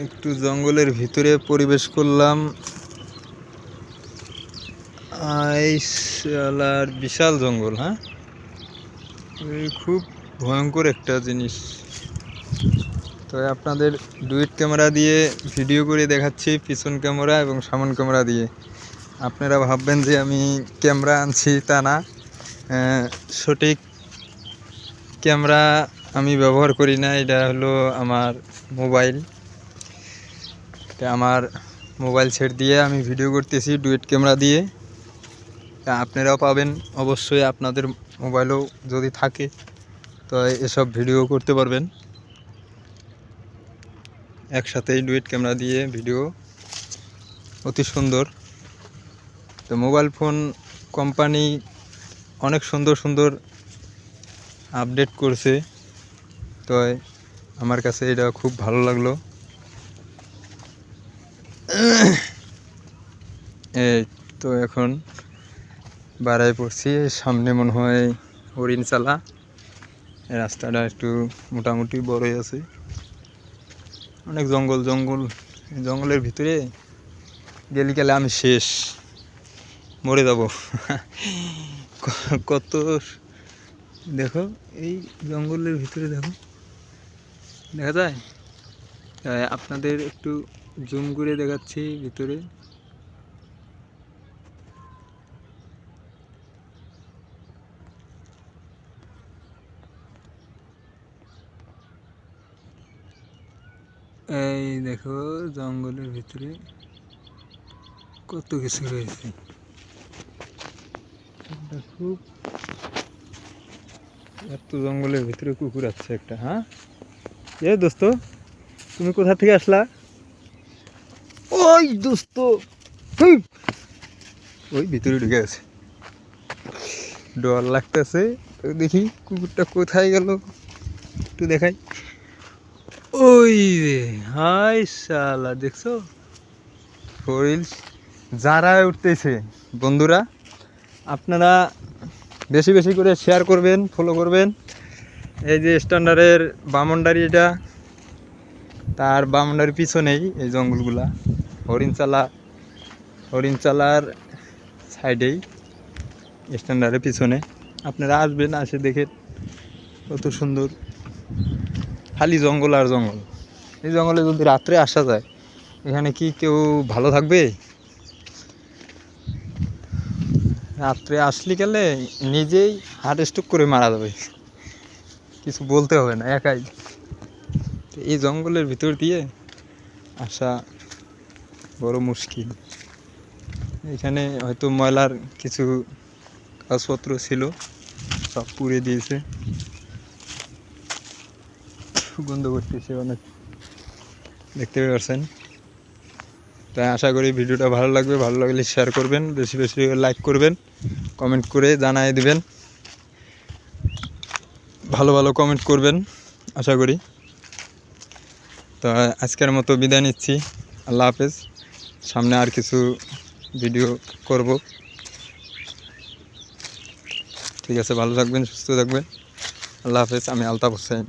একটু জঙ্গলের ভিতরে পরিবেশ করলাম। এই শালার বিশাল জঙ্গল, হ্যাঁ, এই খুব ভয়ঙ্কর একটা জিনিস। তো আপনাদের ডুয়েট ক্যামেরা দিয়ে ভিডিও করে দেখাচ্ছি, পিছন ক্যামেরা এবং সামন ক্যামেরা দিয়ে। আপনারা ভাববেন যে আমি ক্যামেরা আনছি, তা না। সঠিক ক্যামেরা আমি ব্যবহার করি না, এটা হলো আমার মোবাইল। আমার মোবাইল সেট দিয়ে আমি ভিডিও করতেছি ডুয়েট ক্যামেরা দিয়ে। আপনারাও পাবেন অবশ্যই, আপনাদের মোবাইলও যদি থাকে তো এসব ভিডিও করতে পারবেন। একসাথেই ডুয়েট ক্যামেরা দিয়ে ভিডিও অতি সুন্দর। তো মোবাইল ফোন কোম্পানি অনেক সুন্দর সুন্দর আপডেট করছে, তো আমার কাছে এটা খুব ভালো লাগলো। এই তো এখন বাড়ায় পড়ছি, সামনে মনে হয় হরিণচালা। রাস্তাটা একটু মোটামুটি বড়ই আছে, অনেক জঙ্গল জঙ্গল। জঙ্গলের ভিতরে গেলে গেলে আমি শেষ, মরে যাব। কত দেখো, এই জঙ্গলের ভিতরে দেখো, দেখা যায়। আপনাদের একটু জুম করে দেখাচ্ছি ভিতরে। এই দেখো জঙ্গলের ভিতরে কত কিছু রয়েছে। খুব এত জঙ্গলের ভিতরে কুকুর আছে একটা। হ্যাঁ, এ দোস্ত, তুমি কোথা থেকে আসলা? ওই দোস্ত, ওই ভিতরে ঢুকে আছে, ডর লাগতেছে। দেখি কুকুরটা কোথায় গেল, একটু দেখাই। ওই রে, হাই শালা, দেখছো হরিণ যারা উঠতেছে। বন্ধুরা, আপনারা বেশি বেশি করে শেয়ার করবেন, ফলো করবেন। এই যে স্ট্যান্ডার্ডের বামনডারি, এটা তার বামনডারির পিছনেই এই জঙ্গলগুলা। হরিণচালার সাইডেই স্ট্যান্ডার্ডের পিছনে। আপনারা আসবেন, আসে দেখে কত সুন্দর। খালি জঙ্গল আর জঙ্গল। এই জঙ্গলে যদি রাত্রে আসা যায়, এখানে কি কেউ ভালো থাকবে? রাত্রে আসলে গেলে নিজেই হার্ট স্ট্রোক করে মারা যাবে, কিছু বলতে হবে না, একাই। এই জঙ্গলের ভিতর দিয়ে আসা বড় মুশকিল। এখানে হয়তো ময়লার কিছু কাগজপত্র ছিল, সব পুড়ে দিয়েছে, সুগন্ধ করতেছে অনেক, দেখতে পাচ্ছেন। তাই আশা করি ভিডিওটা ভালো লাগবে। ভালো লাগলে শেয়ার করবেন, বেশি বেশি লাইক করবেন, কমেন্ট করে জানিয়ে দিবেন। ভালো ভালো কমেন্ট করবেন আশা করি। তো আজকের মতো বিদায় নিচ্ছি, আল্লাহ হাফেজ। সামনে আর কিছু ভিডিও করব। ঠিক আছে, ভালো থাকবেন, সুস্থ থাকবেন। আল্লাহ হাফেজ। আমি আলতাফ হোসেন।